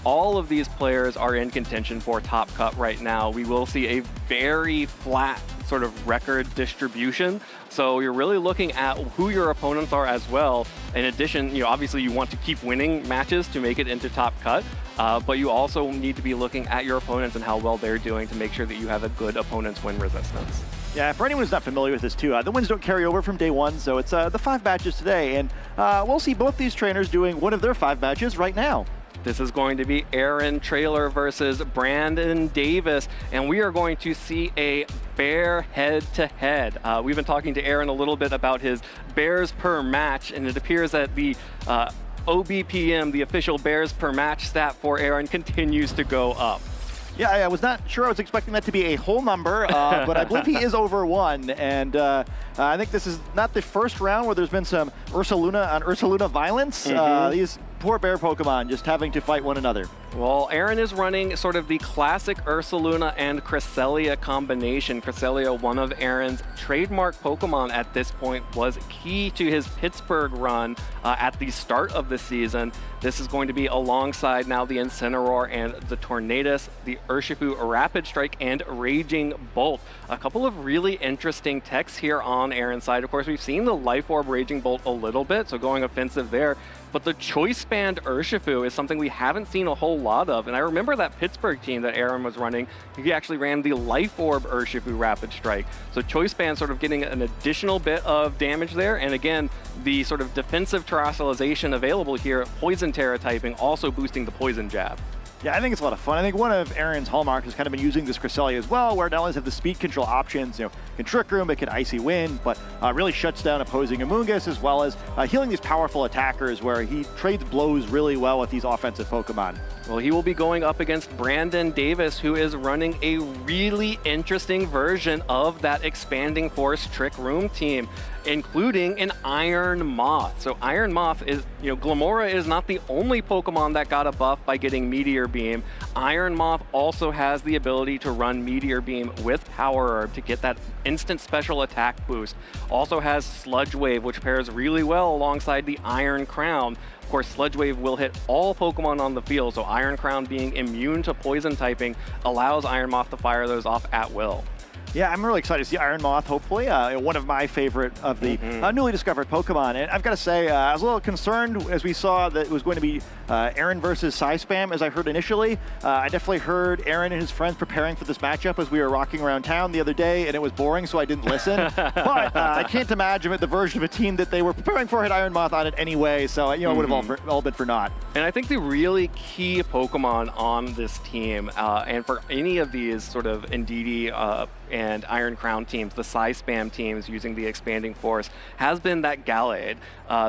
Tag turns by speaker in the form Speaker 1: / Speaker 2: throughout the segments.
Speaker 1: all of these players are in contention for top cut right now. We will see a very flat sort of record distribution. So you're really looking at who your opponents are as well. In addition, obviously you want to keep winning matches to make it into top cut, but you also need to be looking at your opponents and how well they're doing to make sure that you have a good opponent's win resistance.
Speaker 2: Yeah, for anyone who's not familiar with this too, the wins don't carry over from day one, so it's the 5 matches today, and we'll see both these trainers doing one of their 5 matches right now.
Speaker 1: This is going to be Aaron Traylor versus Brandon Davis, and we are going to see a bear head-to-head. We've been talking to Aaron a little bit about his bears per match, and it appears that the OBPM, the official bears per match stat for Aaron, continues to go up.
Speaker 2: Yeah, I was not sure I was expecting that to be a whole number, but I believe he is over 1, and I think this is not the first round where there's been some Ursaluna on Ursaluna violence. These poor bear Pokemon just having to fight one another.
Speaker 1: Well, Aaron is running sort of the classic Ursaluna and Cresselia combination. Cresselia, one of Aaron's trademark Pokemon at this point, was key to his Pittsburgh run at the start of the season. This is going to be alongside now the Incineroar and the Tornadus, the Urshifu Rapid Strike, and Raging Bolt. A couple of really interesting techs here on Aaron's side. Of course, we've seen the Life Orb Raging Bolt a little bit, so going offensive there. But the Choice Band Urshifu is something we haven't seen a whole lot of. And I remember that Pittsburgh team that Aaron was running, he actually ran the Life Orb Urshifu Rapid Strike. So Choice Band sort of getting an additional bit of damage there. And again, the sort of defensive terrestrialization available here, Poison Terra typing, also boosting the Poison Jab.
Speaker 2: Yeah, I think it's a lot of fun. I think one of Aaron's hallmarks has kind of been using this Cresselia as well, where not only does it have the speed control options, can Trick Room, it can Icy Wind, but really shuts down opposing Amoonguss, as well as healing these powerful attackers where he trades blows really well with these offensive Pokemon.
Speaker 1: Well, he will be going up against Brandon Davis, who is running a really interesting version of that Expanding Force Trick Room team, including an Iron Moth. So Iron Moth is, Glamora is not the only Pokemon that got a buff by getting Meteor Beam. Iron Moth also has the ability to run Meteor Beam with Power Herb to get that instant special attack boost. Also has Sludge Wave, which pairs really well alongside the Iron Crown. Of course, Sludge Wave will hit all Pokemon on the field, so Iron Crown being immune to poison typing allows Iron Moth to fire those off at will.
Speaker 2: Yeah, I'm really excited to see Iron Moth, hopefully. One of my favorite of the newly discovered Pokemon. And I've got to say, I was a little concerned as we saw that it was going to be Aaron versus Psyspam, as I heard initially. I definitely heard Aaron and his friends preparing for this matchup as we were rocking around town the other day, and it was boring, so I didn't listen. But I can't imagine the version of a team that they were preparing for had Iron Moth on it anyway, so it would have all been for naught.
Speaker 1: And I think the really key Pokemon on this team, and for any of these sort of Indeedee and Iron Crown teams, the Psyspam teams using the Expanding Force, has been that Gallade.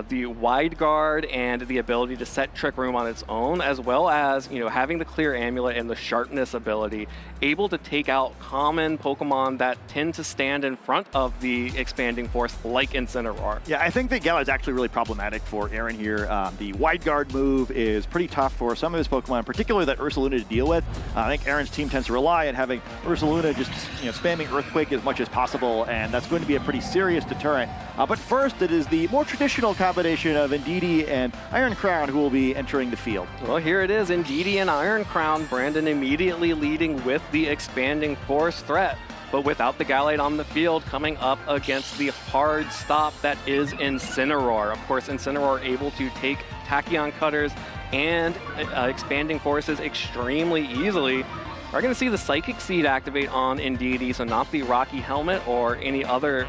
Speaker 1: The Wide Guard and the ability to set Trick Room on its own, as well as having the Clear Amulet and the Sharpness ability, able to take out common Pokemon that tend to stand in front of the Expanding Force, like Incineroar.
Speaker 2: Yeah, I think that Gallade is actually really problematic for Aaron here. The Wide Guard move is pretty tough for some of his Pokemon, particularly that Ursaluna to deal with. I think Aaron's team tends to rely on having Ursaluna just spamming Earthquake as much as possible, and that's going to be a pretty serious deterrent. But first, it is the more traditional combination of Indeedee and Iron Crown who will be entering the field.
Speaker 1: Well, here it is, Indeedee and Iron Crown. Brandon immediately leading with the Expanding Force threat, but without the Gallade on the field, coming up against the hard stop that is Incineroar. Of course, Incineroar able to take Tachyon Cutters and Expanding Forces extremely easily. We're going to see the Psychic Seed activate on Indeedee, so not the Rocky Helmet or any other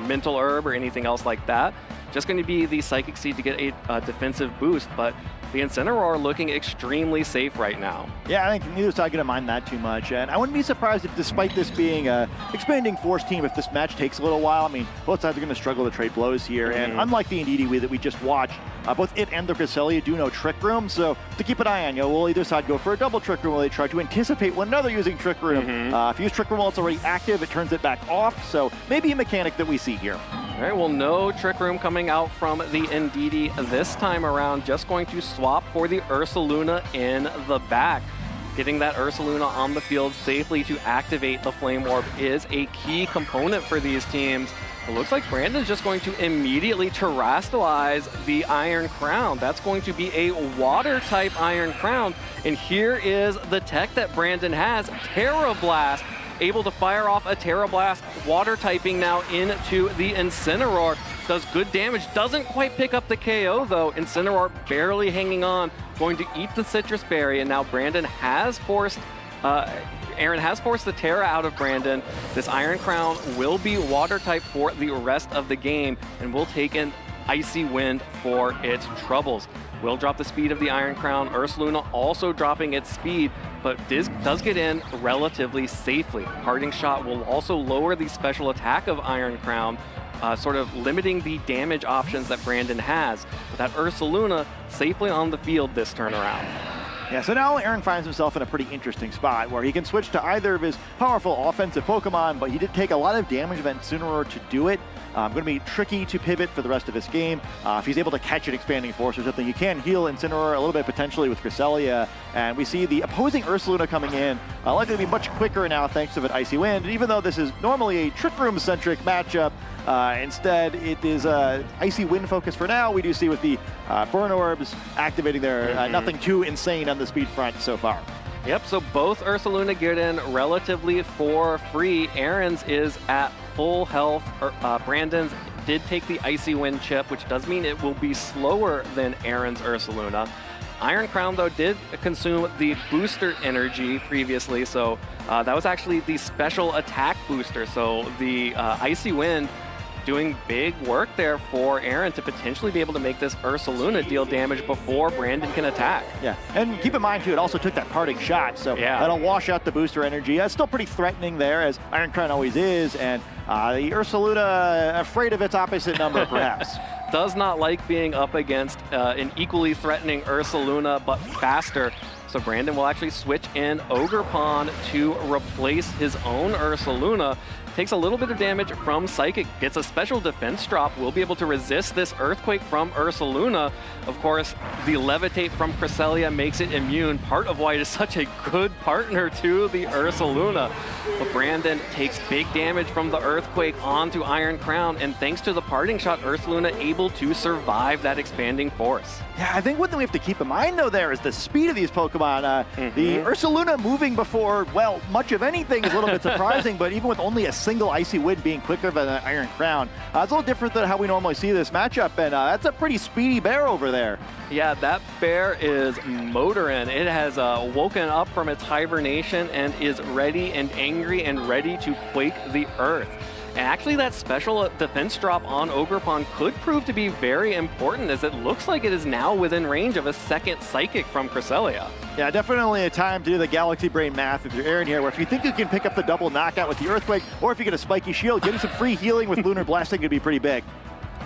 Speaker 1: Mental Herb or anything else like that. Just going to be the Psychic Seed to get a defensive boost, but the Incineroar looking extremely safe right now.
Speaker 2: Yeah, I think neither side going to mind that too much, and I wouldn't be surprised if, despite this being an Expanding Force team, if this match takes a little while. I mean, both sides are going to struggle to trade blows here, and unlike the Indeedee that we just watched, both it and the Cresselia do know Trick Room, so to keep an eye on, will either side go for a double Trick Room, will they try to anticipate one another using Trick Room? If you use Trick Room while it's already active, it turns it back off, so maybe a mechanic that we see here.
Speaker 1: All right, well, no Trick Room coming out from the Indeedee this time around. Just going to swap for the Ursaluna in the back. Getting that Ursaluna on the field safely to activate the Flame Orb is a key component for these teams. It looks like Brandon's just going to immediately terrestrialize the Iron Crown. That's going to be a water-type Iron Crown. And here is the tech that Brandon has, Terra Blast, able to fire off a Terra Blast, water typing now into the Incineroar. Does good damage, doesn't quite pick up the KO though. Incineroar barely hanging on, going to eat the Citrus Berry, and now Brandon has forced Aaron has forced the Terra out of Brandon. This Iron Crown will be water type for the rest of the game and will take an Icy Wind for its troubles. Will drop the speed of the Iron Crown. Ursaluna also dropping its speed, but does get in relatively safely. Parting Shot will also lower the special attack of Iron Crown, sort of limiting the damage options that Brandon has. But that Ursaluna safely on the field this turn around.
Speaker 2: Yeah, so now Aaron finds himself in a pretty interesting spot where he can switch to either of his powerful offensive Pokemon, but he did take a lot of damage of Incineroar to do it. Going to be tricky to pivot for the rest of his game. If he's able to catch an Expanding Force or something, he can heal Incineroar a little bit potentially with Cresselia. And we see the opposing Ursaluna coming in, likely to be much quicker now thanks to an Icy Wind. And even though this is normally a Trick Room-centric matchup, instead it is Icy Wind focus for now. We do see with the Burn Orbs activating there, nothing too insane on the speed front so far.
Speaker 1: Yep, so both Ursaluna get in relatively for free. Aaron's is at full health. Brandon's did take the Icy Wind chip, which does mean it will be slower than Aaron's Ursaluna. Iron Crown, though, did consume the booster energy previously, so that was actually the special attack booster. So the Icy Wind doing big work there for Aaron to potentially be able to make this Ursaluna deal damage before Brandon can attack.
Speaker 2: Yeah, and keep in mind, too, it also took that Parting Shot, so that'll wash out the booster energy. It's still pretty threatening there, as Iron Crown always is, and the Ursaluna afraid of its opposite number, perhaps.
Speaker 1: Does not like being up against an equally threatening Ursaluna, but faster. So Brandon will actually switch in Ogerpon to replace his own Ursaluna. Takes a little bit of damage from Psychic, gets a special defense drop, will be able to resist this Earthquake from Ursaluna. Of course, the Levitate from Cresselia makes it immune, part of why it is such a good partner to the Ursaluna. But Brandon takes big damage from the Earthquake onto Iron Crown, and thanks to the Parting Shot, Ursaluna able to survive that Expanding Force.
Speaker 2: Yeah, I think one thing we have to keep in mind, though, there is the speed of these Pokemon. The Ursaluna moving before, well, much of anything is a little bit surprising, but even with only a single Icy Wind being quicker than an Iron Crown, it's a little different than how we normally see this matchup, and that's a pretty speedy bear over there.
Speaker 1: Yeah, that bear is motoring. It has woken up from its hibernation and is ready and angry and ready to quake the earth. And actually, that special defense drop on Ogerpon could prove to be very important, as it looks like it is now within range of a second Psychic from Cresselia.
Speaker 2: Yeah, definitely a time to do the Galaxy Brain math if you're Aaron here, where if you think you can pick up the double knockout with the Earthquake, or if you get a Spiky Shield, getting some free healing with Lunar Blasting could be pretty big.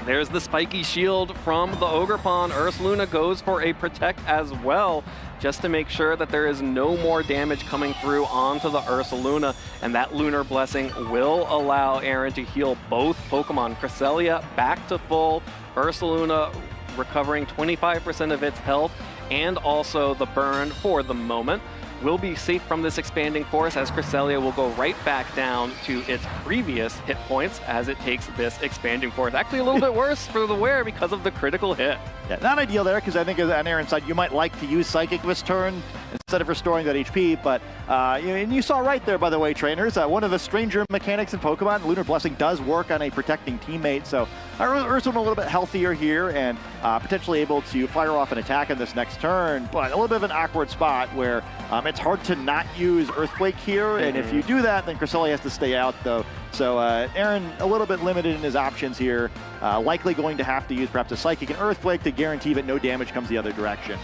Speaker 1: There's the Spiky Shield from the Ogerpon. Ursaluna goes for a Protect as well, just to make sure that there is no more damage coming through onto the Ursaluna, and that Lunar Blessing will allow Aaron to heal both Pokemon. Cresselia back to full, Ursaluna recovering 25% of its health, and also the burn for the moment. Will be safe from this Expanding Force, as Cresselia will go right back down to its previous hit points as it takes this Expanding Force. Actually a little bit worse for the wear because of the critical hit.
Speaker 2: Yeah, not ideal there, because I think on Aaron's side, you might like to use Psychic this turn instead of restoring that HP, but and you saw right there, by the way, trainers, one of the stranger mechanics in Pokemon, Lunar Blessing does work on a protecting teammate, so Ursaluna a little bit healthier here and potentially able to fire off an attack on this next turn, but a little bit of an awkward spot where it's hard to not use Earthquake here, and if you do that, then Cresselia has to stay out, though. So Aaron a little bit limited in his options here, likely going to have to use perhaps a Psychic and Earthquake to guarantee that no damage comes the other direction.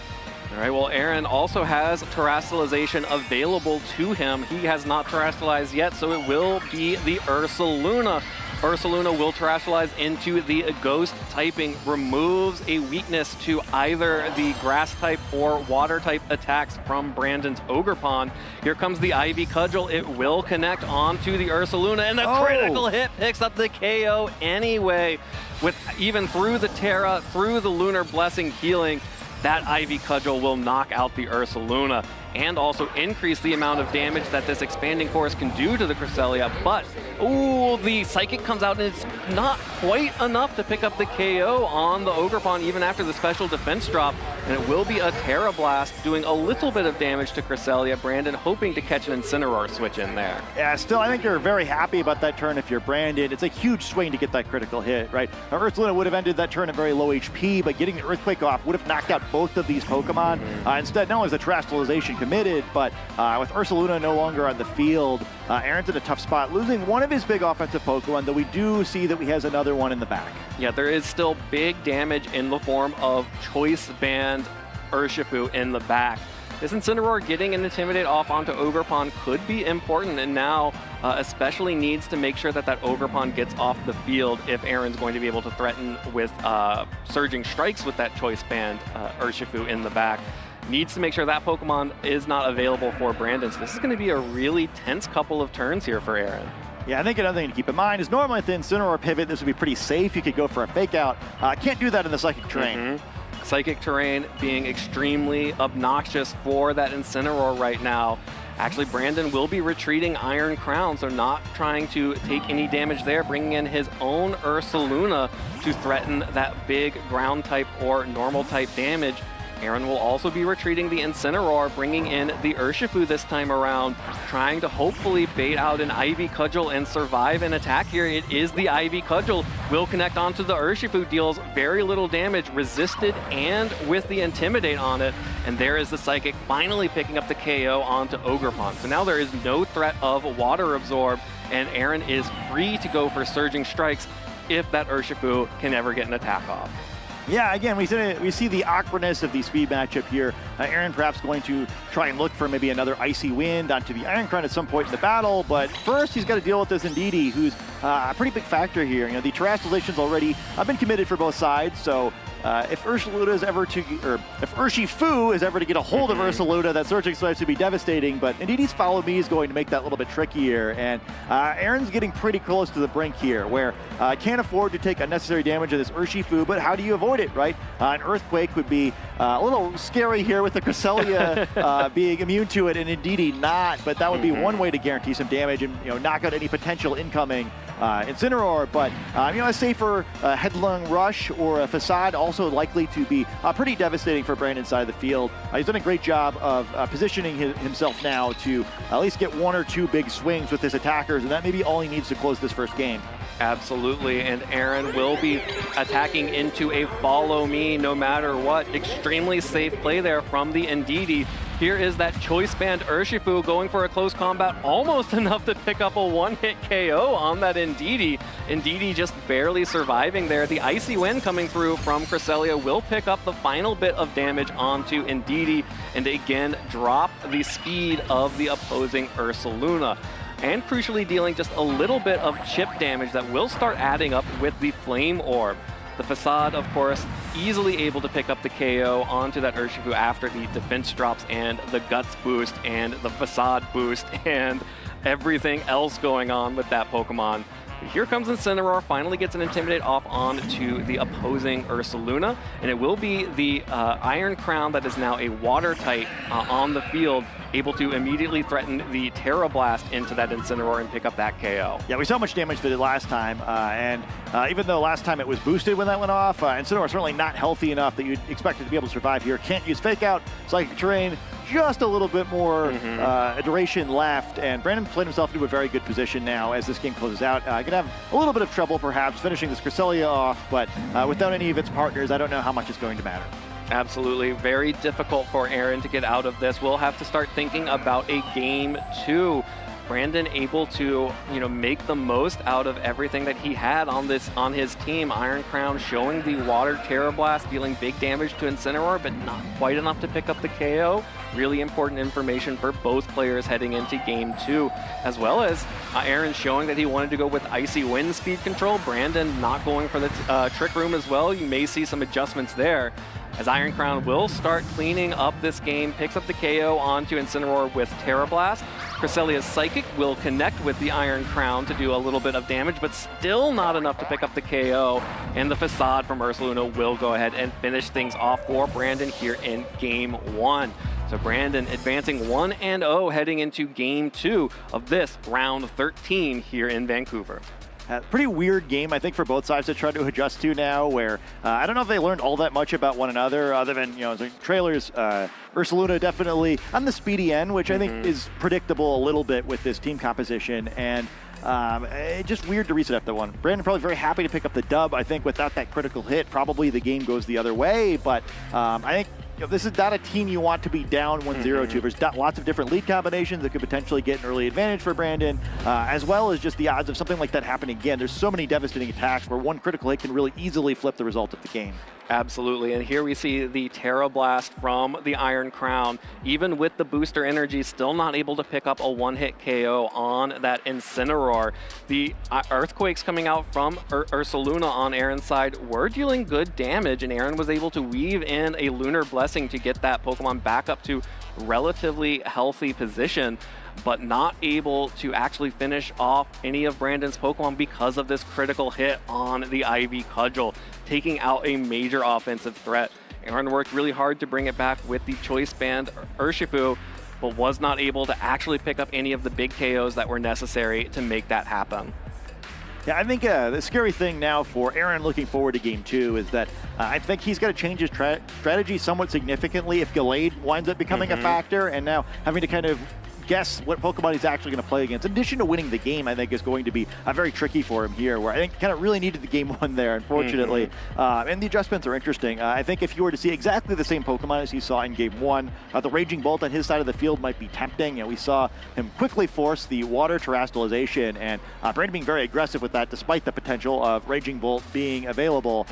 Speaker 1: All right, well, Aaron also has Terrestrialization available to him. He has not Terrestrialized yet, so it will be the Ursaluna. Ursaluna will Terrestrialize into the Ghost typing, removes a weakness to either the Grass type or Water type attacks from Brandon's Ogerpon. Here comes the Ivy Cudgel. It will connect onto the Ursaluna, and the critical hit picks up the KO anyway. With even through the Terra, through the Lunar Blessing healing, that Ivy Cudgel will knock out the Ursaluna. and also increase the amount of damage that this expanding force can do to the Cresselia. But, ooh, the Psychic comes out and it's not quite enough to pick up the KO on the Ogerpon even after the special defense drop. And it will be a Terra Blast doing a little bit of damage to Cresselia. Brandon hoping to catch an Incineroar switch in there.
Speaker 2: Yeah, still, I think you're very happy about that turn if you're Brandon. It's a huge swing to get that critical hit, right? Now, Ursaluna would have ended that turn at very low HP, but getting the Earthquake off would have knocked out both of these Pokemon. Instead, not only is the Terastallization committed, but with Ursaluna no longer on the field, Aaron's in a tough spot, losing one of his big offensive Pokemon, though we do see that he has another one in the back.
Speaker 1: Yeah, there is still big damage in the form of Choice Band Urshifu in the back. This Incineroar getting an Intimidate off onto Ogerpon could be important, and now especially needs to make sure that that Ogerpon gets off the field if Aaron's going to be able to threaten with Surging Strikes with that Choice Band Urshifu in the back. Needs to make sure that Pokemon is not available for Brandon. So this is going to be a really tense couple of turns here for Aaron.
Speaker 2: Yeah, I think another thing to keep in mind is normally at the Incineroar pivot, this would be pretty safe. You could go for a fake out. Can't do that in the Psychic terrain.
Speaker 1: Psychic terrain being extremely obnoxious for that Incineroar right now. Actually, Brandon will be retreating Iron Crown, so not trying to take any damage there, bringing in his own Ursaluna to threaten that big ground type or normal type damage. Aaron will also be retreating the Incineroar, bringing in the Urshifu this time around, trying to hopefully bait out an Ivy Cudgel and survive an attack here. It is the Ivy Cudgel, will connect onto the Urshifu, deals very little damage, resisted and with the Intimidate on it. And there is the Psychic finally picking up the KO onto Ogerpon. So now there is no threat of Water Absorb, and Aaron is free to go for Surging Strikes if that Urshifu can ever get an attack off.
Speaker 2: Yeah, again, we see the awkwardness of the speed matchup here. Aaron perhaps going to try and look for maybe another Icy Wind onto the Iron Crown at some point in the battle, but first he's got to deal with this Indeedee, who's a pretty big factor here. You know, the Terastallization's already been committed for both sides, so if Urshifu is ever to get a hold of Ursaluna, that Surging Strikes would be devastating, but Indeedee's Follow Me is going to make that a little bit trickier, and Aaron's getting pretty close to the brink here, where can't afford to take unnecessary damage of this Urshifu, but how do you avoid it, right? An Earthquake would be a little scary here with the Cresselia being immune to it and Indeedee not, but that would be one way to guarantee some damage and knock out any potential incoming Incineroar, but a safer Headlong Rush or a Facade also likely to be pretty devastating for Brandon's side of the field. He's done a great job of positioning himself now to at least get one or two big swings with his attackers, and that may be all he needs to close this first game.
Speaker 1: Absolutely, and Aaron will be attacking into a Follow Me no matter what. Extremely safe play there from the Indeedee. Here is that Choice Band Urshifu going for a close combat, almost enough to pick up a one-hit KO on that Indeedee. Indeedee just barely surviving there. The Icy Wind coming through from Cresselia will pick up the final bit of damage onto Indeedee, and again drop the speed of the opposing Ursaluna. And crucially dealing just a little bit of chip damage that will start adding up with the Flame Orb. The Facade, of course, easily able to pick up the KO onto that Urshifu after the defense drops and the Guts boost and the Facade boost and everything else going on with that Pokemon. Here comes Incineroar, finally gets an Intimidate off onto the opposing Ursaluna, and it will be the Iron Crown that is now a Water type on the field, able to immediately threaten the Terra Blast into that Incineroar and pick up that KO.
Speaker 2: Yeah, we saw much damage that it last time, and even though last time it was boosted when that went off, Incineroar is certainly not healthy enough that you'd expect it to be able to survive here. Can't use Fake Out, Psychic Terrain, just a little bit more duration left, and Brandon played himself into a very good position now as this game closes out. Gonna have a little bit of trouble perhaps finishing this Cresselia off, but without any of its partners, I don't know how much it's going to matter.
Speaker 1: Absolutely. Very difficult for Aaron to get out of this. We'll have to start thinking about a game 2. Brandon able to, make the most out of everything that he had on his team. Iron Crown showing the Water Terra Blast, dealing big damage to Incineroar, but not quite enough to pick up the KO. Really important information for both players heading into game 2, as well as Aaron showing that he wanted to go with Icy Wind speed control. Brandon not going for the Trick Room as well. You may see some adjustments there, as Iron Crown will start cleaning up this game, picks up the KO onto Incineroar with Terra Blast. Cresselia's Psychic will connect with the Iron Crown to do a little bit of damage, but still not enough to pick up the KO. And the Facade from Ursaluna will go ahead and finish things off for Brandon here in game 1. So Brandon advancing 1-0 heading into Game 2 of this round 13 here in Vancouver.
Speaker 2: Pretty weird game, I think, for both sides to try to adjust to now, where I don't know if they learned all that much about one another, other than, Traylor's Ursaluna definitely on the speedy end, which I think is predictable a little bit with this team composition, and just weird to reset after that one. Brandon probably very happy to pick up the dub. I think without that critical hit, probably the game goes the other way, but I think this is not a team you want to be down 1-0 to. There's lots of different lead combinations that could potentially get an early advantage for Brandon, as well as just the odds of something like that happening again. There's so many devastating attacks where one critical hit can really easily flip the result of the game.
Speaker 1: Absolutely, and here we see the Terra Blast from the Iron Crown. Even with the booster energy, still not able to pick up a one-hit KO on that Incineroar. The Earthquakes coming out from Ursaluna on Aaron's side were dealing good damage, and Aaron was able to weave in a Lunar Blessing to get that Pokemon back up to relatively healthy position, but not able to actually finish off any of Brandon's Pokemon because of this critical hit on the Ivy Cudgel, taking out a major offensive threat. Aaron worked really hard to bring it back with the Choice Band Urshifu, but was not able to actually pick up any of the big KOs that were necessary to make that happen.
Speaker 2: Yeah, I think the scary thing now for Aaron looking forward to Game 2 is that I think he's got to change his strategy somewhat significantly if Gallade winds up becoming a factor, and now having to kind of guess what Pokemon he's actually going to play against. In addition to winning the game, I think is going to be very tricky for him here, where I think kind of really needed the Game 1 there, unfortunately. And the adjustments are interesting. I think if you were to see exactly the same Pokemon as you saw in Game 1, the Raging Bolt on his side of the field might be tempting. We saw him quickly force the Water Terastallization, and Brandon being very aggressive with that, despite the potential of Raging Bolt being available.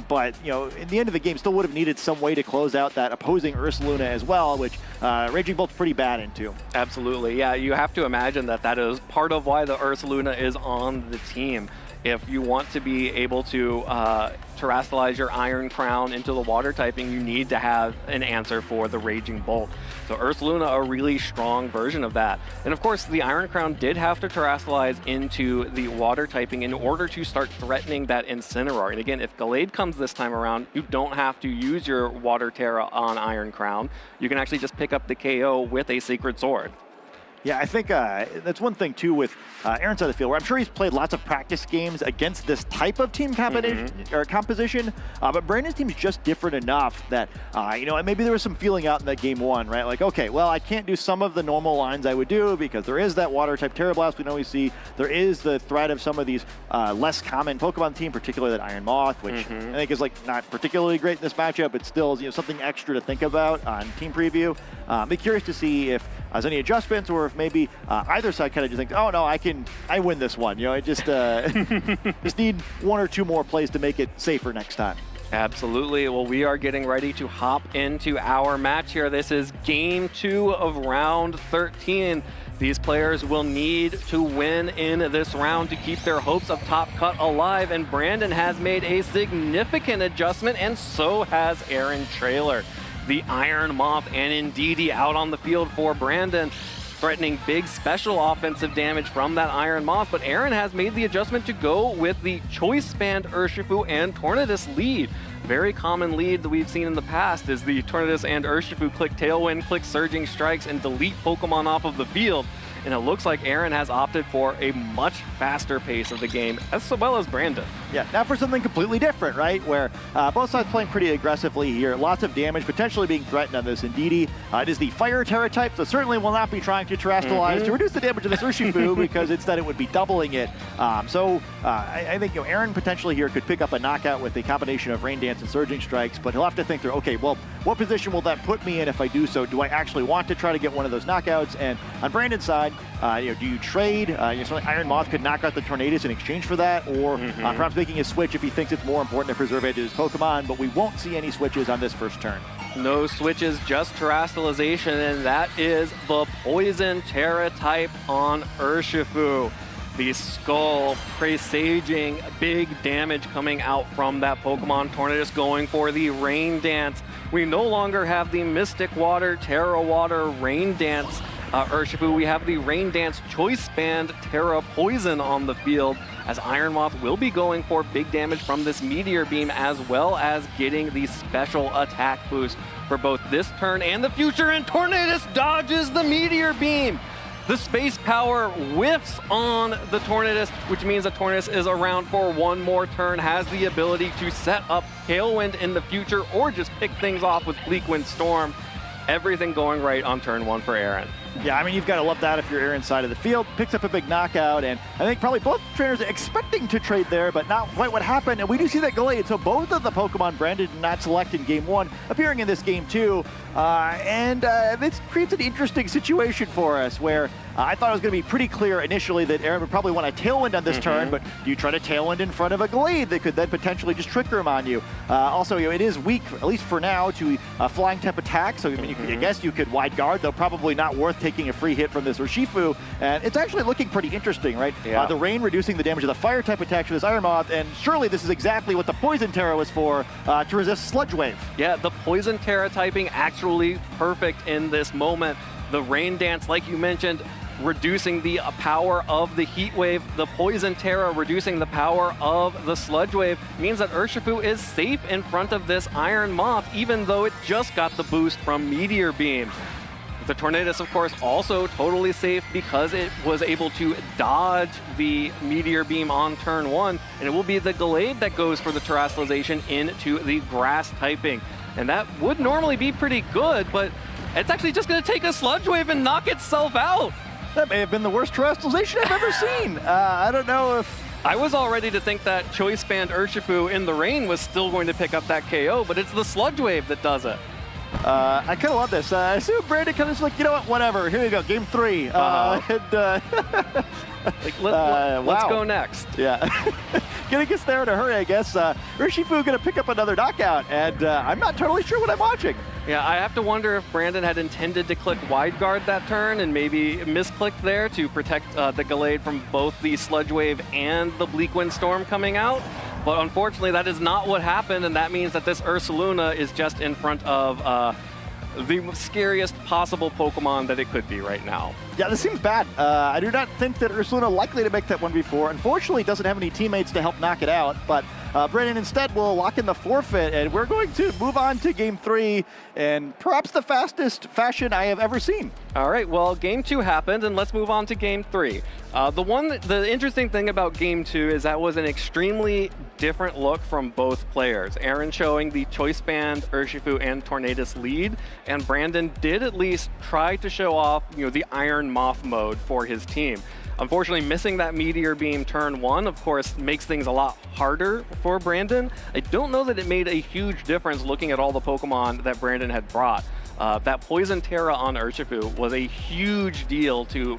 Speaker 2: But, in the end of the game, still would have needed some way to close out that opposing Ursaluna as well, which Raging Bolt's pretty bad into.
Speaker 1: Absolutely, yeah. You have to imagine that is part of why the Ursaluna is on the team. If you want to be able to terastallize your Iron Crown into the water typing, you need to have an answer for the Raging Bolt. So Ursaluna, a really strong version of that. And of course, the Iron Crown did have to terastallize into the water typing in order to start threatening that Incineroar. And again, if Gallade comes this time around, you don't have to use your Water Terra on Iron Crown. You can actually just pick up the KO with a Sacred Sword.
Speaker 2: Yeah, I think that's one thing, too, with Aaron's side of the field, where I'm sure he's played lots of practice games against this type of team composition, but Brandon's team is just different enough that, and maybe there was some feeling out in that Game 1, right? Like, okay, well, I can't do some of the normal lines I would do because there is that Water-type Terra Blast we always see. There is the threat of some of these less common Pokemon team, particularly that Iron Moth, which I think is, not particularly great in this matchup, but still, something extra to think about on Team Preview. Be curious to see if there's any adjustments, or if maybe either side kind of just thinks, oh no, I win this one. I just just need one or two more plays to make it safer next time.
Speaker 1: Absolutely. Well, we are getting ready to hop into our match here. This is Game 2 of round 13. These players will need to win in this round to keep their hopes of top cut alive, and Brandon has made a significant adjustment, and so has Aaron Traylor. The Iron Moth and Indeedee out on the field for Brandon, threatening big special offensive damage from that Iron Moth, but Aaron has made the adjustment to go with the Choice Band Urshifu and Tornadus lead. Very common lead that we've seen in the past is the Tornadus and Urshifu click Tailwind, click Surging Strikes, and delete Pokemon off of the field. And it looks like Aaron has opted for a much faster pace of the game, as well as Brandon.
Speaker 2: Yeah, now for something completely different, right? Where both sides playing pretty aggressively here. Lots of damage potentially being threatened on this Indeedee. It is the Fire Terra type, so certainly will not be trying to Terastallize to reduce the damage of this Urshifu because instead it would be doubling it. I think Aaron potentially here could pick up a knockout with a combination of Rain Dance and Surging Strikes, but he'll have to think through, okay, well, what position will that put me in if I do so? Do I actually want to try to get one of those knockouts? And on Brandon's side, do you trade? Certainly Iron Moth could knock out the Tornadus in exchange for that, or perhaps making a switch if he thinks it's more important to preserve it to his Pokemon, but we won't see any switches on this first turn.
Speaker 1: No switches, just Terastallization, and that is the Poison Terra type on Urshifu. The Skull presaging big damage coming out from that Pokemon. Tornadus going for the Rain Dance. We no longer have the Mystic Water, Terra Water, Rain Dance Urshifu. We have the Rain Dance Choice Band Terra Poison on the field, as Iron Moth will be going for big damage from this Meteor Beam, as well as getting the special attack boost for both this turn and the future, and Tornadus dodges the Meteor Beam. The space power whiffs on the Tornadus, which means the Tornadus is around for one more turn, has the ability to set up Tailwind in the future or just pick things off with Bleak Wind Storm. Everything going right on turn 1 for Aaron.
Speaker 2: Yeah, I mean, you've got to love that if you're Aaron's side of the field. Picks up a big knockout, and I think probably both trainers are expecting to trade there, but not quite what happened. And we do see that Gallade. So both of the Pokemon Brandon did not select in Game 1, appearing in this Game 2. This creates an interesting situation for us where I thought it was going to be pretty clear initially that Aaron would probably want a Tailwind on this turn, but do you try to Tailwind in front of a Gallade that could then potentially just trigger him on you? Also, it is weak, at least for now, to Flying Type attack, so I guess you could Wide Guard, though probably not worth taking a free hit from this Urshifu, and it's actually looking pretty interesting, right?
Speaker 1: Yeah.
Speaker 2: The Rain reducing the damage of the Fire Type attack to this Iron Moth, and surely this is exactly what the Poison Terra was for, to resist Sludge Wave.
Speaker 1: Yeah, the Poison Terra typing actually perfect in this moment. The Rain Dance, like you mentioned, reducing the power of the Heat Wave. The Poison Terra reducing the power of the Sludge Wave means that Urshifu is safe in front of this Iron Moth, even though it just got the boost from Meteor Beam. The Tornadus, of course, also totally safe because it was able to dodge the Meteor Beam on turn 1, and it will be the Gallade that goes for the Terastallization into the Grass typing. And that would normally be pretty good, but it's actually just going to take a Sludge Wave and knock itself out.
Speaker 2: That may have been the worst Terastallization I've ever seen. I don't know if...
Speaker 1: I was all ready to think that Choice Band Urshifu in the rain was still going to pick up that KO, but it's the Sludge Wave that does it.
Speaker 2: I kind of love this. I assume Brandon kind of just like, you know what, whatever. Here you go, Game 3.
Speaker 1: Let's go next.
Speaker 2: Yeah. Getting us there in a hurry, I guess. Urshifu going to pick up another knockout, and I'm not totally sure what I'm watching.
Speaker 1: Yeah, I have to wonder if Brandon had intended to click Wide Guard that turn and maybe misclicked there to protect the Gallade from both the Sludge Wave and the Bleak Wind Storm coming out. But unfortunately, that is not what happened, and that means that this Ursaluna is just in front of the scariest possible Pokemon that it could be right now.
Speaker 2: Yeah, this seems bad. I do not think that Ursaluna likely to make that 1v4. Unfortunately, doesn't have any teammates to help knock it out, but Brandon instead will lock in the forfeit, and we're going to move on to Game 3, and perhaps the fastest fashion I have ever seen.
Speaker 1: All right, well, Game 2 happened, and let's move on to Game 3. The interesting thing about Game 2 is that was an extremely different look from both players. Aaron showing the Choice Band, Urshifu, and Tornadus lead, and Brandon did at least try to show off, the Iron Moth mode for his team. Unfortunately, missing that Meteor Beam turn 1, of course, makes things a lot harder for Brandon. I don't know that it made a huge difference looking at all the Pokemon that Brandon had brought. That Poison Terra on Urshifu was a huge deal to,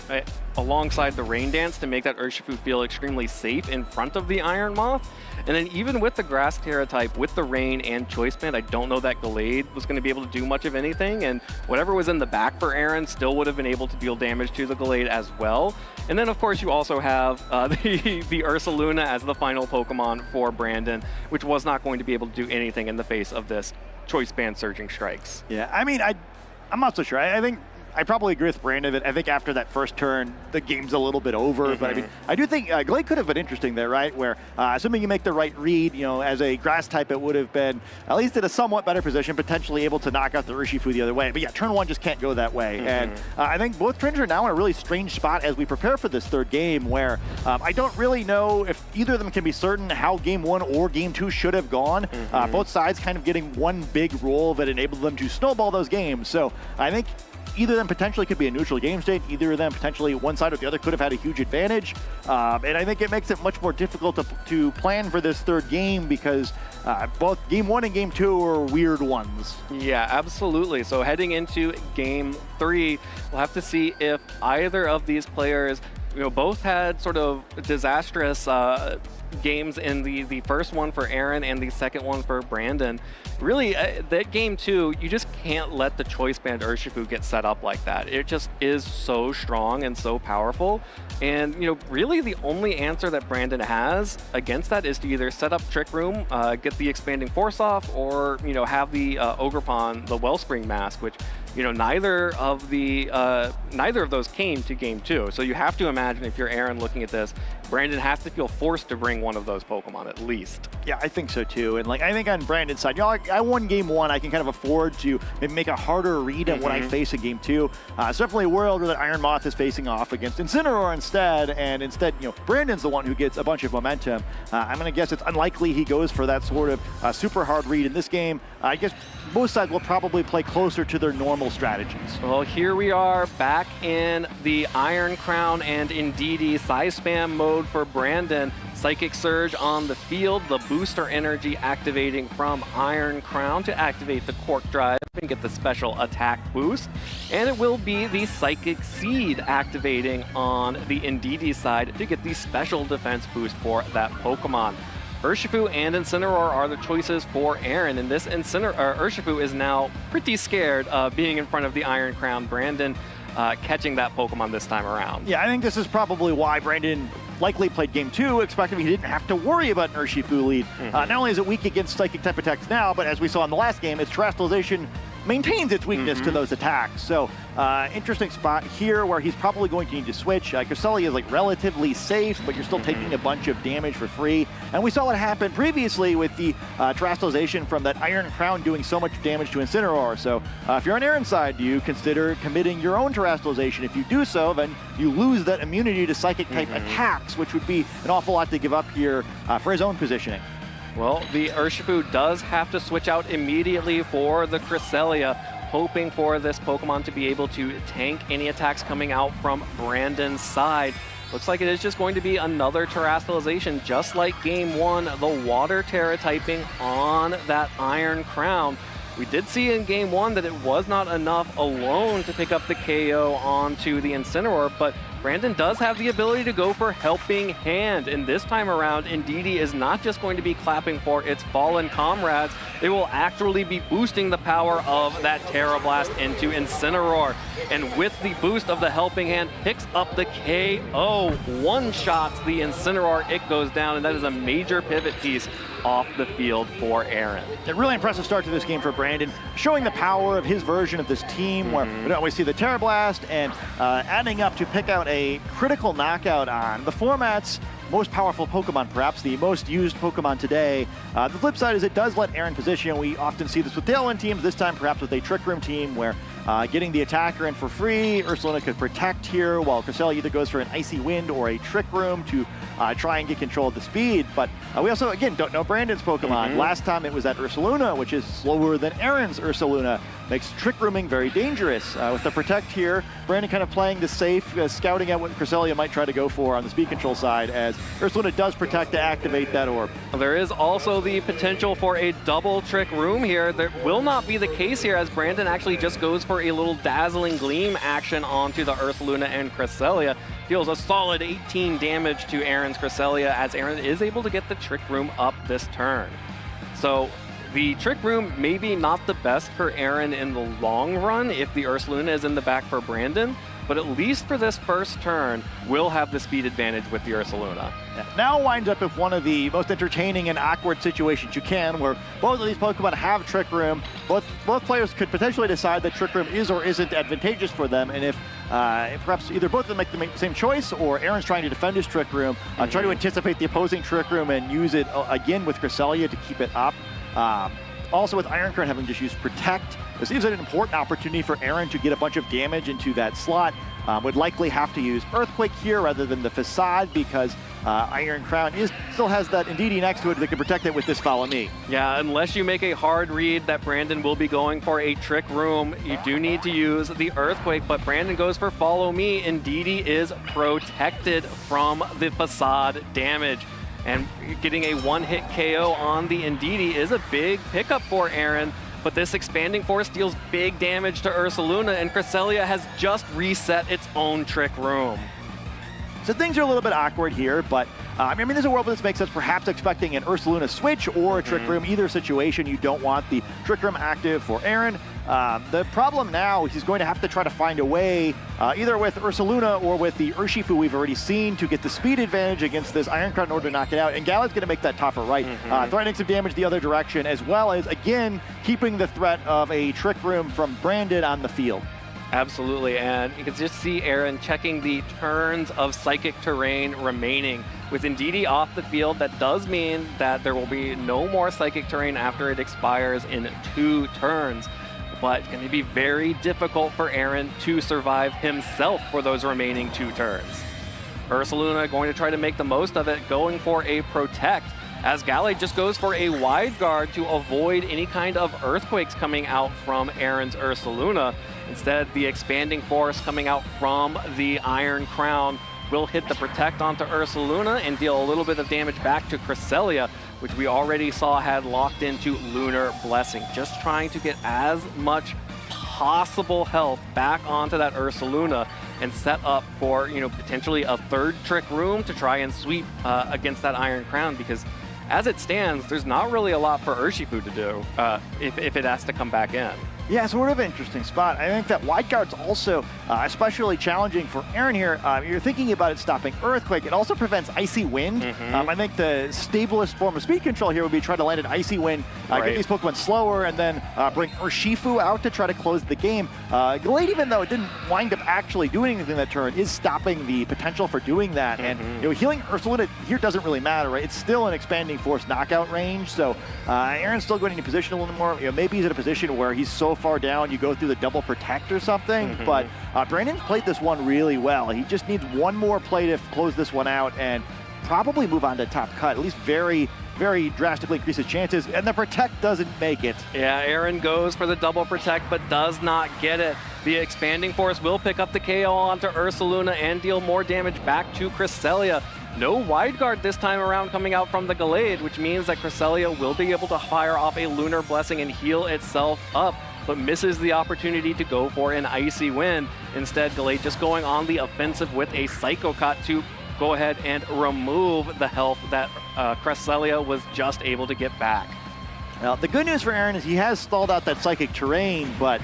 Speaker 1: alongside the Rain Dance, to make that Urshifu feel extremely safe in front of the Iron Moth. And then even with the Grass Terra type, with the Rain and Choice Band, I don't know that Gallade was going to be able to do much of anything. And whatever was in the back for Aaron still would have been able to deal damage to the Gallade as well. And then, of course, you also have the Ursaluna as the final Pokemon for Brandon, which was not going to be able to do anything in the face of this Choice Band Surging Strikes.
Speaker 2: Yeah, I mean, I'm not so sure. I think I probably agree with Brandon that I think after that first turn, the game's a little bit over. But I mean, I do think Gallade could have been interesting there, right? Where assuming you make the right read, as a Grass type, it would have been at least in a somewhat better position, potentially able to knock out the Urshifu the other way. But yeah, turn 1 just can't go that way. And I think both trainers are now in a really strange spot as we prepare for this third game, where I don't really know if either of them can be certain how Game 1 or Game 2 should have gone. Both sides kind of getting one big roll that enabled them to snowball those games. So I think either of them potentially could be a neutral game state. Either of them potentially one side or the other could have had a huge advantage. And I think it makes it much more difficult to plan for this third game because both Game 1 and Game 2 are weird ones.
Speaker 1: Yeah, absolutely. So heading into Game 3, we'll have to see if either of these players, both had sort of disastrous games in the first one for Aaron and the second one for Brandon. Really, that Game 2, you just can't let the Choice Band Urshifu get set up like that. It just is so strong and so powerful. And, really the only answer that Brandon has against that is to either set up Trick Room, get the Expanding Force off, or, have the Ogerpon, the Wellspring Mask, which neither of those came to game 2. So you have to imagine, if you're Aaron looking at this, Brandon has to feel forced to bring one of those Pokemon at least.
Speaker 2: Yeah, I think so too. And I think on Brandon's side, I won game 1. I can kind of afford to maybe make a harder read at what I face in game 2. It's definitely a world where that Iron Moth is facing off against Incineroar instead, and instead, Brandon's the one who gets a bunch of momentum. I'm going to guess it's unlikely he goes for that sort of super hard read in this game. I guess both sides will probably play closer to their normal strategies.
Speaker 1: Well, here we are back in the Iron Crown and Indeedee Size Spam mode for Brandon. Psychic Surge on the field, the booster energy activating from Iron Crown to activate the Quark Drive and get the special attack boost. And it will be the Psychic Seed activating on the Indeedee side to get the special defense boost for that Pokemon. Urshifu and Incineroar are the choices for Aaron, and this Urshifu is now pretty scared of being in front of the Iron Crown Brandon, catching that Pokemon this time around.
Speaker 2: Yeah, I think this is probably why Brandon likely played game 2, expecting he didn't have to worry about an Urshifu lead. Not only is it weak against Psychic type attacks now, but as we saw in the last game, its Terrestrialization maintains its weakness to those attacks. So interesting spot here where he's probably going to need to switch. Cresselia is relatively safe, but you're still taking a bunch of damage for free. And we saw what happened previously with the Terrestrialization from that Iron Crown doing so much damage to Incineroar. So if you're on Aaron's side, do you consider committing your own Terrestrialization? If you do so, then you lose that immunity to Psychic type attacks, which would be an awful lot to give up here for his own positioning.
Speaker 1: Well, the Urshifu does have to switch out immediately for the Cresselia, hoping for this Pokemon to be able to tank any attacks coming out from Brandon's side. Looks like it is just going to be another Terrestrialization, just like game 1, the Water Terra typing on that Iron Crown. We did see in game 1 that it was not enough alone to pick up the KO onto the Incineroar, but Brandon does have the ability to go for Helping Hand, and this time around, Indeedee is not just going to be clapping for its fallen comrades, they will actually be boosting the power of that Terra Blast into Incineroar. And with the boost of the Helping Hand, picks up the KO, one-shots the Incineroar, it goes down, and that is a major pivot piece off the field for Aaron.
Speaker 2: A really impressive start to this game for Brandon, showing the power of his version of this team, where we don't always see the Terra Blast, and adding up to pick out a critical knockout on the format's most powerful Pokemon, perhaps the most used Pokemon today. The flip side is it does let Aaron position. We often see this with Tailwind teams, this time perhaps with a Trick Room team, where getting the attacker in for free, Ursaluna could protect here, while Cresselia either goes for an Icy Wind or a Trick Room to try and get control of the speed. But we also, again, don't know Brandon's Pokemon. Last time it was that Ursaluna, which is slower than Aaron's Ursaluna. Makes Trick Rooming very dangerous. With the Protect here, Brandon kind of playing the safe, scouting out what Cresselia might try to go for on the speed control side, as Ursaluna does Protect to activate that orb.
Speaker 1: There is also the potential for a double Trick Room here. That will not be the case here, as Brandon actually just goes for a little Dazzling Gleam action onto the Ursaluna and Cresselia. Deals a solid 18 damage to Aaron's Cresselia, as Aaron is able to get the Trick Room up this turn. So the Trick Room maybe not the best for Aaron in the long run if the Ursaluna is in the back for Brandon, but at least for this first turn, we'll have the speed advantage with the Ursaluna.
Speaker 2: Yeah. Now winds up with one of the most entertaining and awkward situations you can, where both of these Pokemon have Trick Room. Both players could potentially decide that Trick Room is or isn't advantageous for them, and if perhaps either both of them make the same choice, or Aaron's trying to defend his Trick Room, try to anticipate the opposing Trick Room and use it again with Cresselia to keep it up. Also with Iron Crown having just used Protect, this seems an important opportunity for Aaron to get a bunch of damage into that slot. Would likely have to use Earthquake here rather than the Facade, because Iron Crown still has that Indeedee next to it that can protect it with this Follow Me.
Speaker 1: Yeah, unless you make a hard read that Brandon will be going for a Trick Room, you do need to use the Earthquake, but Brandon goes for Follow Me. Indeedee is protected from the Facade damage. And getting a one-hit KO on the Indeedee is a big pickup for Aaron, but this Expanding Force deals big damage to Ursaluna, and Cresselia has just reset its own Trick Room.
Speaker 2: So things are a little bit awkward here, but I mean, there's a world where this makes sense, perhaps expecting an Ursaluna switch or a Trick Room. Either situation, you don't want the Trick Room active for Aaron. The problem now is he's going to have to try to find a way, either with Ursaluna or with the Urshifu we've already seen, to get the speed advantage against this Iron Crown in order to knock it out. And Galad's going to make that tougher right, threatening some damage the other direction, as well as, again, keeping the threat of a Trick Room from Brandon on the field.
Speaker 1: Absolutely, and you can just see Aaron checking the turns of Psychic Terrain remaining. With Ndidi off the field, that does mean that there will be no more Psychic Terrain after it expires in 2 turns. But it's going to be very difficult for Aaron to survive himself for those remaining 2 turns. Ursaluna going to try to make the most of it, going for a Protect, as Gallade just goes for a Wide Guard to avoid any kind of Earthquakes coming out from Aaron's Ursaluna. Instead, the Expanding Force coming out from the Iron Crown will hit the Protect onto Ursaluna and deal a little bit of damage back to Cresselia, which we already saw had locked into Lunar Blessing. Just trying to get as much possible health back onto that Ursaluna and set up for, potentially a 3rd Trick Room to try and sweep against that Iron Crown, because as it stands, there's not really a lot for Urshifu to do if it has to come back in.
Speaker 2: Yeah, sort of an interesting spot. I think that Wide Guard's also especially challenging for Aaron here. You're thinking about it stopping Earthquake. It also prevents Icy Wind. I think the stablest form of speed control here would be try to land an Icy Wind, get these Pokemon slower, and then bring Urshifu out to try to close the game. Gallade, even though it didn't wind up actually doing anything that turn, is stopping the potential for doing that. And healing Ursaluna here doesn't really matter, right? It's still an Expanding Force knockout range, so Aaron's still going to position a little more. Maybe he's in a position where he's so far down, you go through the double Protect or something, but Brandon's played this one really well. He just needs one more play to close this one out and probably move on to top cut, at least very drastically increase his chances, and the Protect doesn't make it.
Speaker 1: Yeah, Aaron goes for the double Protect, but does not get it. The Expanding Force will pick up the KO onto Ursaluna and deal more damage back to Cresselia. No Wide Guard this time around coming out from the Gallade, which means that Cresselia will be able to fire off a Lunar Blessing and heal itself up, but misses the opportunity to go for an Icy Wind. Instead, Gallade just going on the offensive with a Psycho Cut to go ahead and remove the health that Cresselia was just able to get back.
Speaker 2: Now, the good news for Aaron is he has stalled out that Psychic Terrain, but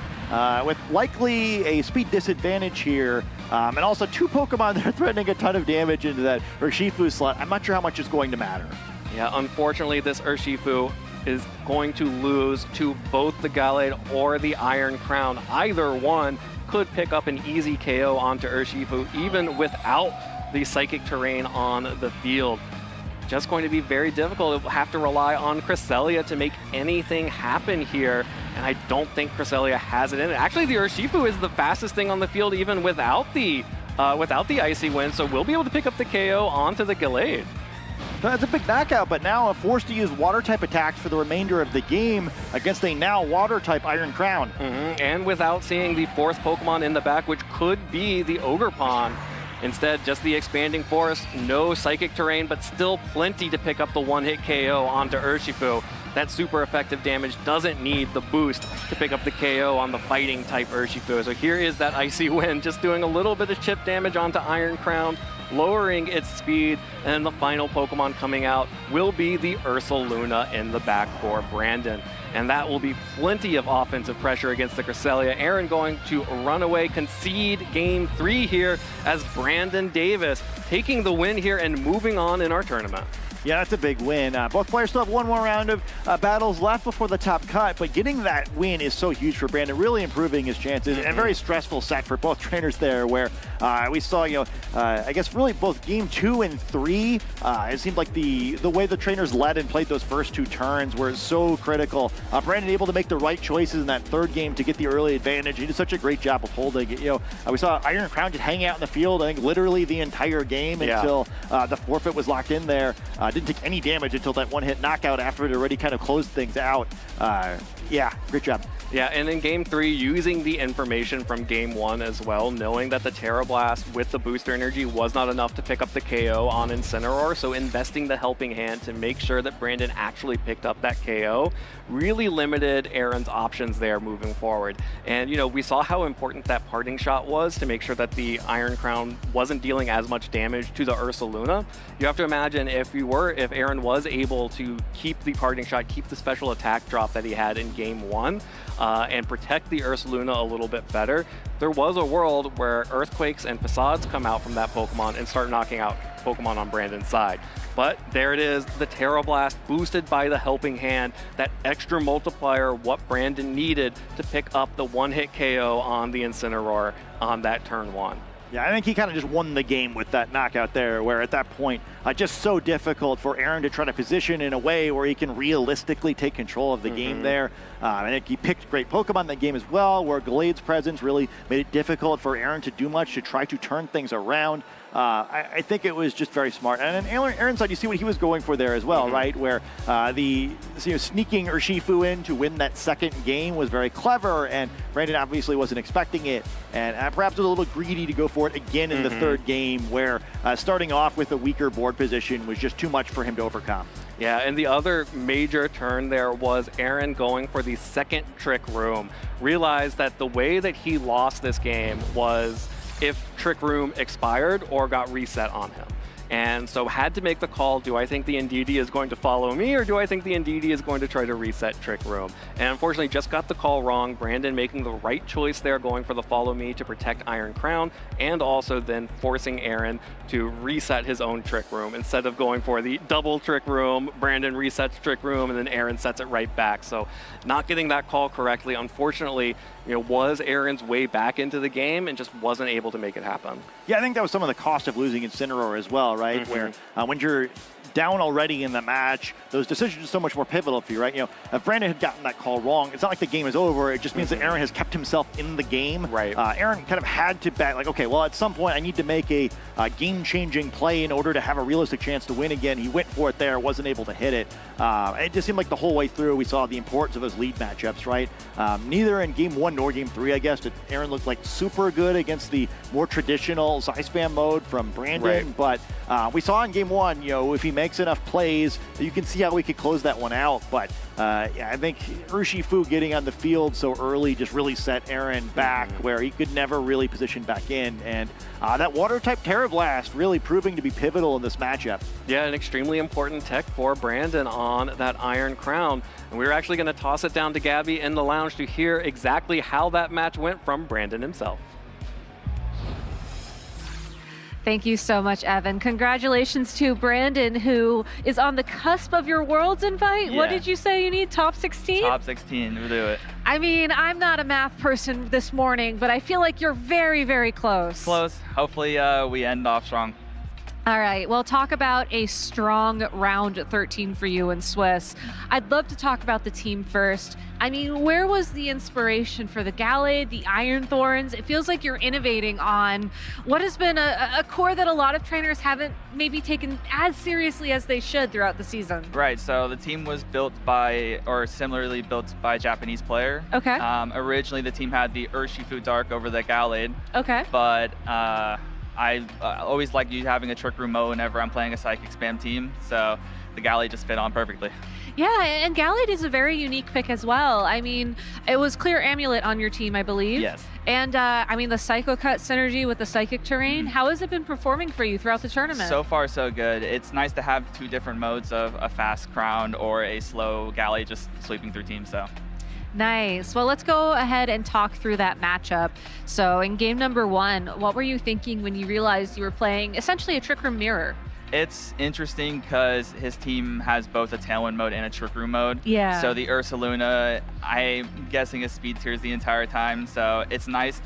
Speaker 2: with likely a speed disadvantage here, and also 2 Pokemon that are threatening a ton of damage into that Urshifu slot, I'm not sure how much is going to matter.
Speaker 1: Yeah, unfortunately, this Urshifu is going to lose to both the Gallade or the Iron Crown. Either one could pick up an easy KO onto Urshifu, even without the Psychic Terrain on the field. Just going to be very difficult. It'll have to rely on Cresselia to make anything happen here, and I don't think Cresselia has it in it. Actually, the Urshifu is the fastest thing on the field even without the Icy Wind, so we'll be able to pick up the KO onto the Gallade.
Speaker 2: That's a big knockout, but now forced to use Water-type attacks for the remainder of the game against a now Water-type Iron Crown.
Speaker 1: And without seeing the 4th Pokemon in the back, which could be the Ogerpon. Instead, just the Expanding Force, no Psychic Terrain, but still plenty to pick up the one-hit KO onto Urshifu. That super effective damage doesn't need the boost to pick up the KO on the fighting type Urshifu. So here is that Icy Wind just doing a little bit of chip damage onto Iron Crown, lowering its speed, and the final Pokemon coming out will be the Ursaluna in the back for Brandon. And that will be plenty of offensive pressure against the Cresselia. Aaron going to run away, concede game 3 here as Brandon Davis taking the win here and moving on in our tournament.
Speaker 2: Yeah, that's a big win. Both players still have one more round of battles left before the top cut, but getting that win is so huge for Brandon, really improving his chances. And a very stressful set for both trainers there, where we saw, I guess really both game 2 and 3, it seemed like the way the trainers led and played those first 2 turns were so critical. Brandon able to make the right choices in that 3rd game to get the early advantage. He did such a great job of holding it. We saw Iron Crown just hang out in the field, I think literally the entire game until the forfeit was locked in there. Didn't take any damage until that one-hit knockout after it already kind of closed things out. Yeah, great job.
Speaker 1: Yeah, and in game 3, using the information from game 1 as well, knowing that the Terra Blast with the booster energy was not enough to pick up the KO on Incineroar, so investing the helping hand to make sure that Brandon actually picked up that KO really limited Aaron's options there moving forward. And, we saw how important that parting shot was to make sure that the Iron Crown wasn't dealing as much damage to the Ursaluna. You have to imagine if Aaron was able to keep the parting shot, keep the special attack drop that he had, and game 1 and protect the Ursaluna a little bit better, there was a world where Earthquakes and Facades come out from that Pokemon and start knocking out Pokemon on Brandon's side. But there it is, the Terra Blast boosted by the Helping Hand, that extra multiplier, what Brandon needed to pick up the one-hit KO on the Incineroar on that turn 1.
Speaker 2: Yeah, I think he kind of just won the game with that knockout there, where at that point, just so difficult for Aaron to try to position in a way where he can realistically take control of the game there. I think he picked great Pokemon in that game as well, where Glade's presence really made it difficult for Aaron to do much to try to turn things around. I think it was just very smart. And on Aaron's side, you see what he was going for there as well, right? Where sneaking Urshifu in to win that second game was very clever, and Brandon obviously wasn't expecting it, and perhaps was a little greedy to go for it again in the third game, where starting off with a weaker board position was just too much for him to overcome.
Speaker 1: Yeah, and the other major turn there was Aaron going for the second Trick Room. Realized that the way that he lost this game was if Trick Room expired or got reset on him. And so had to make the call, do I think the Indeedee is going to follow me, or do I think the Indeedee is going to try to reset Trick Room? And unfortunately just got the call wrong. Brandon making the right choice there, going for the follow me to protect Iron Crown, and also then forcing Aaron to reset his own Trick Room. Instead of going for the double Trick Room, Brandon resets Trick Room, and then Aaron sets it right back. So not getting that call correctly, unfortunately, was Aaron's way back into the game and just wasn't able to make it happen.
Speaker 2: Yeah, I think that was some of the cost of losing Incineroar as well, right? Where when you're down already in the match, those decisions are so much more pivotal for you, right? If Brandon had gotten that call wrong, it's not like the game is over. It just means that Aaron has kept himself in the game.
Speaker 1: Right.
Speaker 2: Aaron kind of had to bet, like, okay, well, at some point I need to make a game-changing play in order to have a realistic chance to win again. He went for it there, wasn't able to hit it. It just seemed like the whole way through we saw the importance of those lead matchups, right? Neither in game 1 nor game 3, I guess, did Aaron look like super good against the more traditional Spam mode from Brandon. But we saw in game 1, if he makes enough plays, you can see how we could close that one out. But yeah, I think Urshifu getting on the field so early just really set Aaron back, where he could never really position back in. And that Water-type Terra Blast really proving to be pivotal in this matchup.
Speaker 1: Yeah, an extremely important tech for Brandon on that Iron Crown. And we're actually going to toss it down to Gabby in the lounge to hear exactly how that match went from Brandon himself.
Speaker 3: Thank you so much, Evan. Congratulations to Brandon, who is on the cusp of your Worlds invite.
Speaker 4: Yeah.
Speaker 3: What did you say you need? Top 16?
Speaker 4: Top 16, we'll do it.
Speaker 3: I mean, I'm not a math person this morning, but I feel like you're very, very close.
Speaker 4: Close. Hopefully we end off strong.
Speaker 3: All right, well, talk about a strong round 13 for you in Swiss. I'd love to talk about the team first. I mean, where was the inspiration for the Gallade, the Iron Thorns? It feels like you're innovating on what has been a core that a lot of trainers haven't maybe taken as seriously as they should throughout the season.
Speaker 4: Right, so the team was built by, or similarly built by a Japanese player.
Speaker 3: Okay.
Speaker 4: Originally, the team had the Urshifu Dark over the Gallade.
Speaker 3: Okay.
Speaker 4: But I always like having a Trick Room mode whenever I'm playing a Psychic Spam team, so the Gallade just fit on perfectly.
Speaker 3: Yeah, and Gallade is a very unique pick as well. I mean, it was Clear Amulet on your team, I believe.
Speaker 4: Yes.
Speaker 3: And I mean, the Psycho Cut synergy with the Psychic terrain, how has it been performing for you throughout the tournament?
Speaker 4: So far, so good. It's nice to have two different modes of a fast Crown or a slow Gallade just sweeping through teams, so.
Speaker 3: Nice. Well, let's go ahead and talk through that matchup. So in game number 1, what were you thinking when you realized you were playing essentially a Trick Room mirror?
Speaker 4: It's interesting because his team has both a Tailwind mode and a Trick Room mode.
Speaker 3: Yeah.
Speaker 4: So the Ursaluna, I'm guessing, is speed tiers the entire time. So it's nice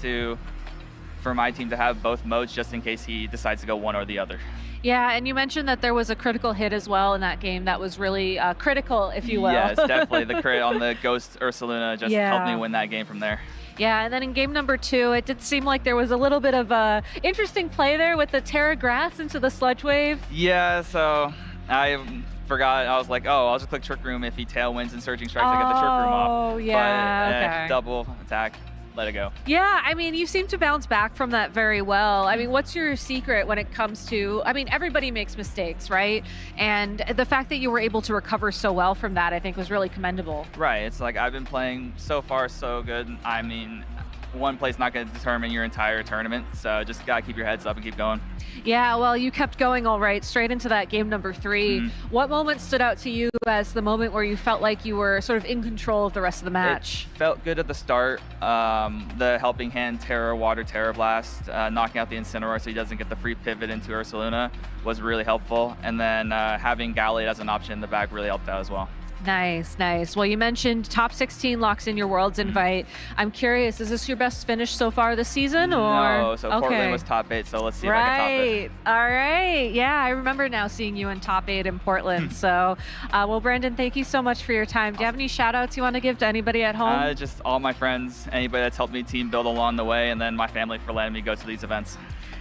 Speaker 4: for my team to have both modes just in case he decides to go one or the other.
Speaker 3: Yeah, and you mentioned that there was a critical hit as well in that game that was really critical, if you will.
Speaker 4: Yes, definitely. The crit on the Ghost Ursaluna just helped me win that game from there.
Speaker 3: Yeah, and then in game number 2, it did seem like there was a little bit of interesting play there with the Terra Grass into the Sludge Wave.
Speaker 4: Yeah, so I forgot. I was like, oh, I'll just click Trick Room. If he Tailwinds and Surging Strikes, I get the Trick Room off.
Speaker 3: Oh, yeah,
Speaker 4: but,
Speaker 3: okay.
Speaker 4: Double attack. Let it go.
Speaker 3: Yeah, I mean, you seem to bounce back from that very well. I mean, what's your secret when it comes to, I mean, everybody makes mistakes, right? And the fact that you were able to recover so well from that, I think, was really commendable.
Speaker 4: Right. It's like I've been playing so far so good. I mean, one place not going to determine your entire tournament. So just got to keep your heads up and keep going.
Speaker 3: Yeah, well, you kept going all right, straight into that game number 3. What moment stood out to you as the moment where you felt like you were sort of in control of the rest of the match?
Speaker 4: It felt good at the start. The helping hand water Terror Blast, knocking out the Incineroar so he doesn't get the free pivot into Ursaluna was really helpful. And then having Gallade as an option in the back really helped out as well.
Speaker 3: Nice, nice. Well, you mentioned top 16 locks in your Worlds invite. I'm curious, is this your best finish so far this season? Or?
Speaker 4: No, so Portland was top 8, so let's see if I can top it.
Speaker 3: All right. Yeah, I remember now seeing you in top 8 in Portland. So, well, Brandon, thank you so much for your time. Do you have any shout outs you want to give to anybody at home?
Speaker 4: Just all my friends, anybody that's helped me team build along the way, and then my family for letting me go to these events.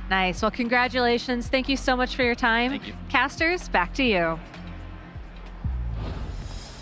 Speaker 3: Nice. Well, congratulations. Thank you so much for your time.
Speaker 4: Thank you.
Speaker 3: Casters, back to you.